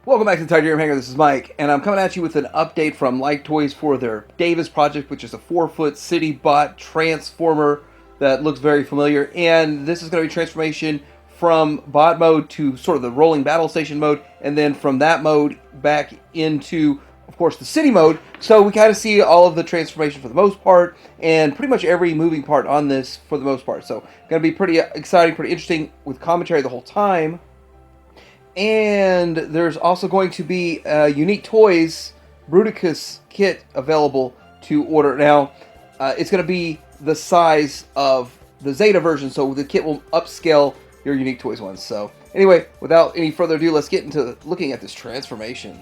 Welcome back to the Titanium Hangar. This is Mike, and I'm coming at you with an update from Liketoys for their Davis project, which is a 4-foot Citybot transformer that looks very familiar. And this is going to be transformation from bot mode to sort of the rolling battle station mode, and then from that mode back into, of course, the city mode. So we kind of see all of the transformation for the most part, and pretty much every moving part on this for the most part. So going to be pretty exciting, pretty interesting with commentary the whole time. And there's also going to be a Unique Toys Bruticus kit available to order. Now, it's going to be the size of the Zeta version, so the kit will upscale your Unique Toys ones. So, anyway, without any further ado, let's get into looking at this transformation.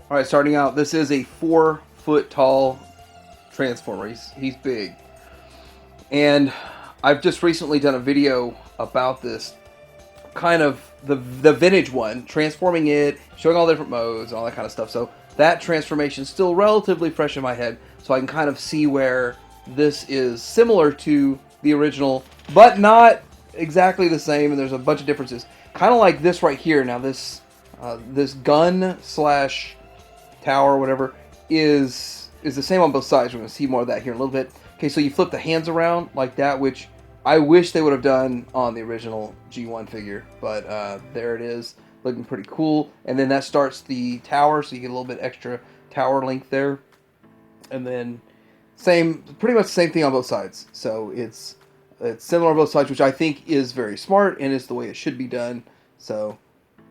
Alright, starting out, this is a 4-foot tall transformer. He's big. And I've just recently done a video about this, kind of the vintage one, transforming it, showing all the different modes and all that kind of stuff. So that transformation is still relatively fresh in my head, so I can kind of see where this is similar to the original, but not exactly the same, and there's a bunch of differences. Kind of like this right here. Now this gun slash tower, whatever, is the same on both sides. We're going to see more of that here in a little bit. Okay, so you flip the hands around like that, which I wish they would have done on the original G1 figure, but there it is, looking pretty cool. And then that starts the tower, so you get a little bit extra tower length there. And then pretty much the same thing on both sides. So it's similar on both sides, which I think is very smart and is the way it should be done. So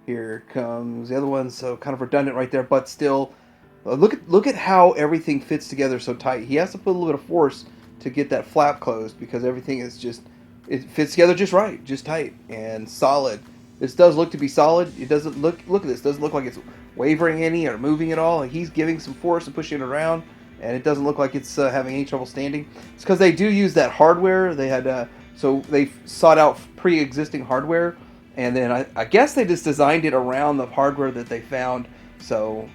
here comes the other one, so kind of redundant right there, but still, look at how everything fits together so tight. He has to put a little bit of force to get that flap closed because everything is it fits together just right, just tight and solid. This does look to be solid. It doesn't look at this, doesn't look like it's wavering any or moving at all. He's giving some force and pushing it around, and it doesn't look like it's having any trouble standing. It's because they do use that hardware. They had so they sought out pre-existing hardware, and then I guess they just designed it around the hardware that they found. So,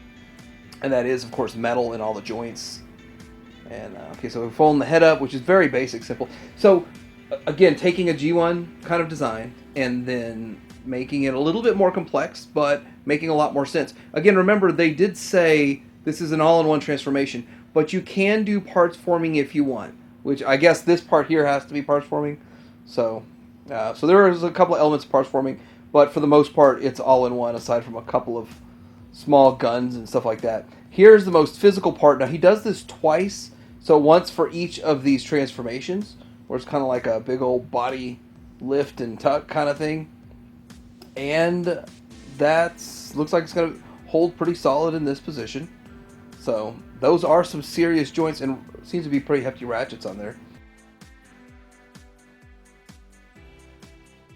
and that is of course metal in all the joints. And okay, so we're folding the head up, which is very basic, simple. So again, taking a G1 kind of design and then making it a little bit more complex, but making a lot more sense. Again, remember, they did say this is an all-in-one transformation, but you can do parts forming if you want, which I guess this part here has to be parts forming. So there is a couple of elements of parts forming, but for the most part, it's all-in-one, aside from a couple of small guns and stuff like that. Here's the most physical part. Now, he does this twice, so once for each of these transformations, where it's kind of like a big old body lift and tuck kind of thing. And that looks like it's going to hold pretty solid in this position. So those are some serious joints, and seems to be pretty hefty ratchets on there.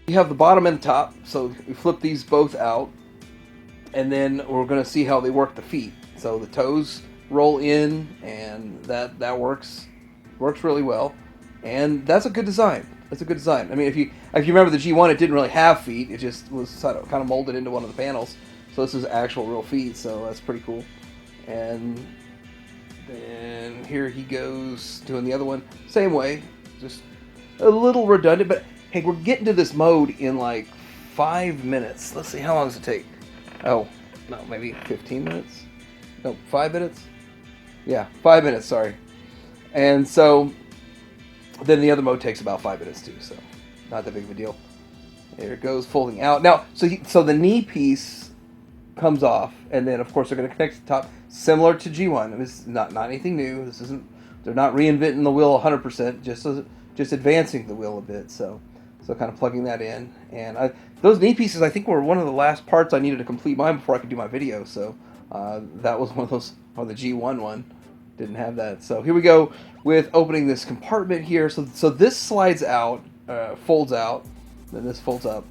You have the bottom and the top, so we flip these both out, and then we're going to see how they work the feet. So the toes roll in, and that works really well, and that's a good design. That's a good design. I mean, if you remember the G1, it didn't really have feet. It just was kind of molded into one of the panels. So this is actual real feet. So that's pretty cool. And then here he goes doing the other one, same way, just a little redundant. But hey, we're getting to this mode in like 5 minutes. Let's see, how long does it take? Oh, no, maybe 15 minutes. No, 5 minutes. Yeah, 5 minutes, sorry. And so then the other mode takes about 5 minutes too, so not that big of a deal. There it goes, folding out. Now, so the knee piece comes off, and then of course they're going to connect to the top, similar to G1. This is not anything new. This isn't. They're not reinventing the wheel 100%, just advancing the wheel a bit. So kind of plugging that in, and those knee pieces I think were one of the last parts I needed to complete mine before I could do my video. So that was one of those. On the G1 one, didn't have that. So here we go with opening this compartment here. So this slides out, folds out, then this folds up.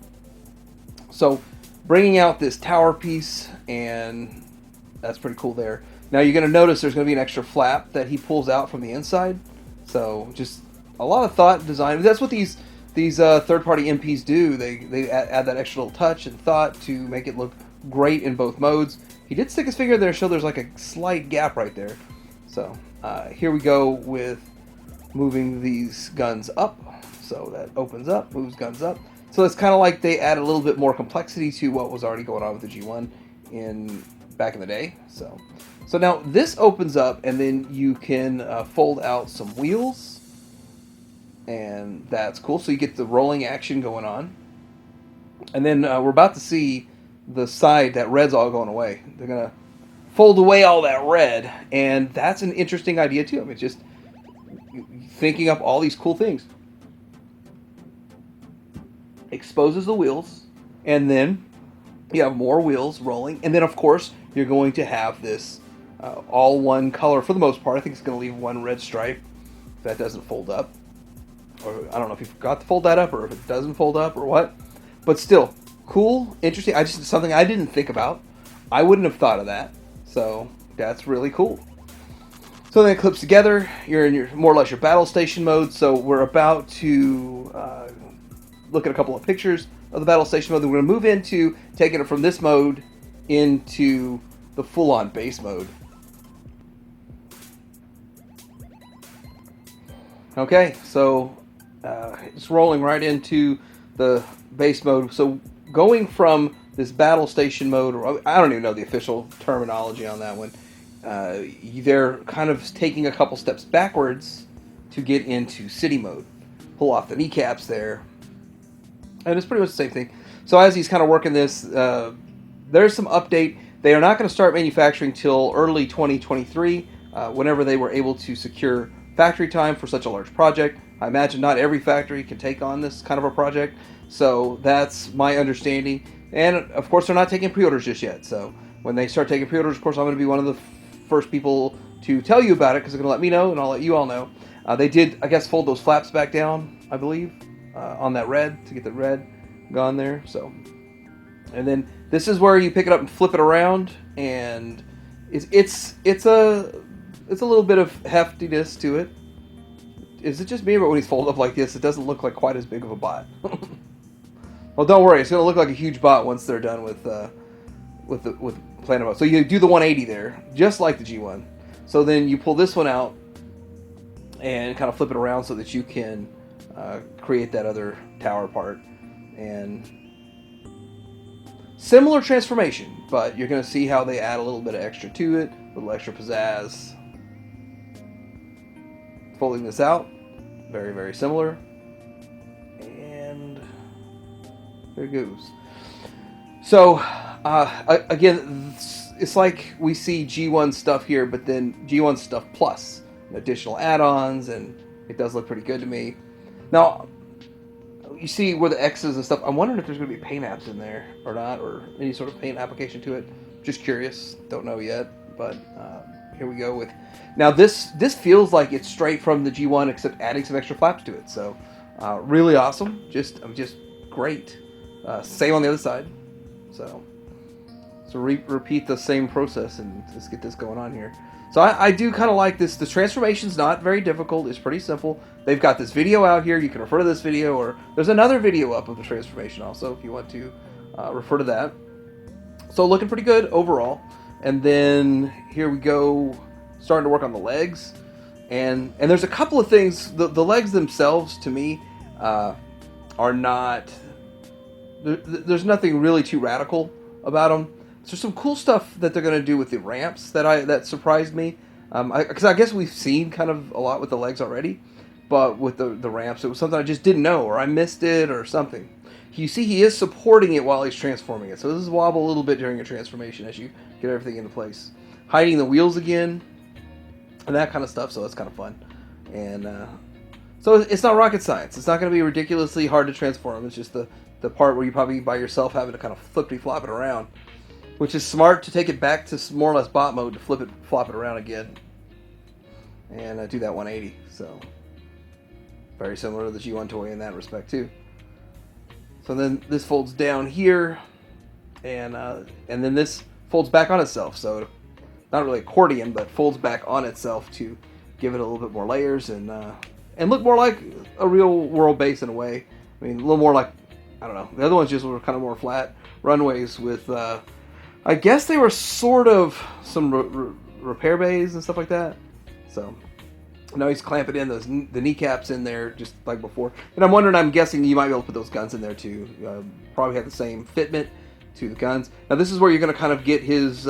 So bringing out this tower piece, and that's pretty cool there. Now you're going to notice there's going to be an extra flap that he pulls out from the inside. So just a lot of thought and design. That's what these third-party MPs do. They add that extra little touch and thought to make it look great in both modes. He did stick his finger in there, so there's like a slight gap right there. So here we go with moving these guns up. So that opens up, moves guns up. So it's kind of like they add a little bit more complexity to what was already going on with the G1 back in the day. So now this opens up, and then you can fold out some wheels, and that's cool. So you get the rolling action going on. And then we're about to see the side, that red's all going away. They're going to fold away all that red, and that's an interesting idea too. I mean, just thinking up all these cool things. Exposes the wheels, and then you have more wheels rolling, and then of course you're going to have this all one color for the most part. I think it's going to leave one red stripe if that doesn't fold up, or I don't know if you forgot to fold that up or if it doesn't fold up or what, but still cool, interesting. Something I didn't think about. I wouldn't have thought of that, so that's really cool. So then it clips together. You're in your more or less your battle station mode. So we're about to look at a couple of pictures of the battle station mode. Then we're going to move into taking it from this mode into the full-on base mode. Okay, so it's rolling right into the base mode. So going from this battle station mode, or I don't even know the official terminology on that one, they're kind of taking a couple steps backwards to get into city mode. Pull off the kneecaps there, and it's pretty much the same thing. So as he's kind of working this, there's some update. They are not going to start manufacturing till early 2023, whenever they were able to secure factory time for such a large project. I imagine not every factory can take on this kind of a project, so that's my understanding. And of course, they're not taking pre-orders just yet. So when they start taking pre-orders, of course, I'm going to be one of the first people to tell you about it, because they're going to let me know, and I'll let you all know. They did, I guess, fold those flaps back down, I believe, on that red to get the red gone there. So, and then this is where you pick it up and flip it around, and it's a little bit of heftiness to it. Is it just me, but when he's folded up like this, it doesn't look like quite as big of a bot? Well, don't worry, it's going to look like a huge bot once they're done with Planetbot. So you do the 180 there, just like the G1. So then you pull this one out and kind of flip it around so that you can create that other tower part. And similar transformation, but you're going to see how they add a little bit of extra to it, a little extra pizzazz. Folding this out, very, very similar. And there it goes. So, again, it's like we see G1 stuff here, but then G1 stuff plus additional add-ons, and it does look pretty good to me. Now, you see where the X's and stuff, I'm wondering if there's going to be paint apps in there or not, or any sort of paint application to it. Just curious, don't know yet, but here we go with... Now, this feels like it's straight from the G1, except adding some extra flaps to it, so really awesome, just great. Same on the other side. So repeat the same process and let's get this going on here. So I do kind of like this. The transformation's not very difficult. It's pretty simple. They've got this video out here. You can refer to this video, or there's another video up of the transformation also if you want to refer to that. So looking pretty good overall. And then here we go, starting to work on the legs. And there's a couple of things. The legs themselves, to me, are not... There's nothing really too radical about them. There's some cool stuff that they're going to do with the ramps that surprised me. Because I guess we've seen kind of a lot with the legs already, but with the ramps, it was something I just didn't know, or I missed it, or something. You see, he is supporting it while he's transforming it, so this is wobble a little bit during a transformation as you get everything into place. Hiding the wheels again, and that kind of stuff. So that's kind of fun, and so it's not rocket science. It's not going to be ridiculously hard to transform. It's just the part where you probably by yourself having to kind of flop it around, which is smart to take it back to more or less bot mode to flop it around again, and do that 180. So very similar to the G1 toy in that respect too. So then this folds down here, and then this folds back on itself. So not really accordion, but folds back on itself to give it a little bit more layers and look more like a real world base in a way. I mean, a little more like, I don't know. The other ones just were kind of more flat runways with, I guess they were sort of some repair bays and stuff like that. So Now he's clamping in the kneecaps in there just like before. And I'm wondering, I'm guessing you might be able to put those guns in there too. Probably have the same fitment to the guns. Now this is where you're going to kind of get his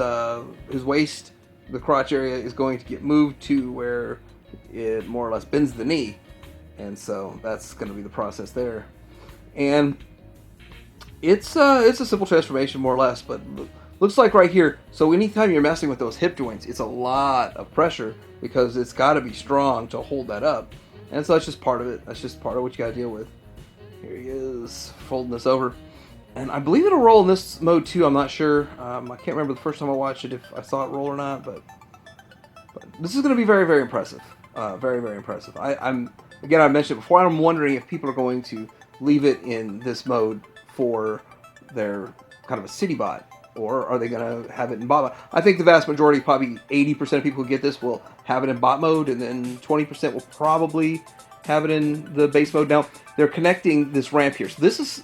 waist. The crotch area is going to get moved to where it more or less bends the knee. And so that's going to be the process there. And it's a simple transformation more or less, but looks like right here. So anytime you're messing with those hip joints, it's a lot of pressure because it's got to be strong to hold that up. And so that's just part of it. That's just part of what you got to deal with. Here he is, folding this over. And I believe it'll roll in this mode too. I'm not sure. I can't remember the first time I watched it if I saw it roll or not. But this is going to be very, very impressive. Very, very impressive. Again, I mentioned it before. I'm wondering if people are going to leave it in this mode for their kind of a Citybot, or are they going to have it in bot mode? I think the vast majority, probably 80% of people who get this will have it in bot mode, and then 20% will probably have it in the base mode. Now, they're connecting this ramp here. So this is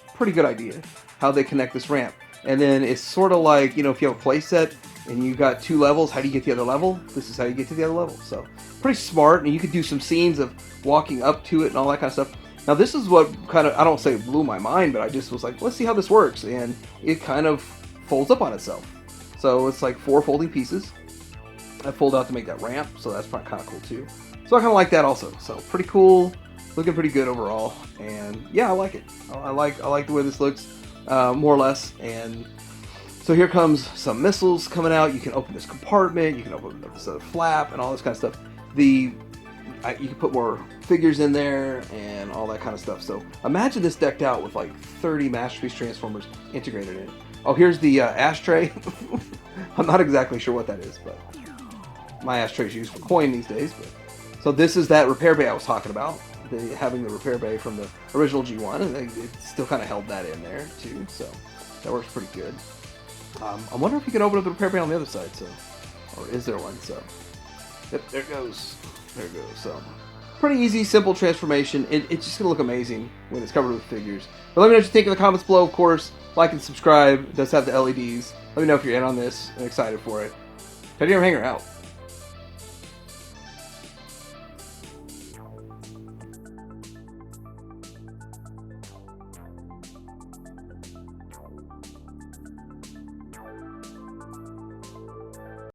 a pretty good idea, how they connect this ramp. And then it's sort of like, you know, if you have a play set and you got 2 levels, how do you get to the other level? This is how you get to the other level. So pretty smart, and you could do some scenes of walking up to it and all that kind of stuff. Now this is what kind of, I don't say blew my mind, but I just was like, let's see how this works. And it kind of folds up on itself. So it's like 4 folding pieces that fold out to make that ramp. So that's kind of cool too. So I kind of like that also. So pretty cool, looking pretty good overall. And yeah, I like it. I like the way this looks, more or less. And so here comes some missiles coming out. You can open this compartment. You can open this other flap and all this kind of stuff. You can put more figures in there and all that kind of stuff. So imagine this decked out with like 30 Masterpiece Transformers integrated in it. Oh, here's the ashtray. I'm not exactly sure what that is, but my ashtray is used for coin these days. But so this is that repair bay I was talking about. Having the repair bay from the original G1, and it still kind of held that in there too. So that works pretty good. I wonder if you can open up the repair bay on the other side. So, or is there one? So, yep, there it goes. There it goes. So, pretty easy, simple transformation. It's just gonna look amazing when it's covered with figures. But let me know what you think in the comments below. Of course, like and subscribe. It does have the LEDs. Let me know if you're in on this and excited for it. Teddy Hanger out.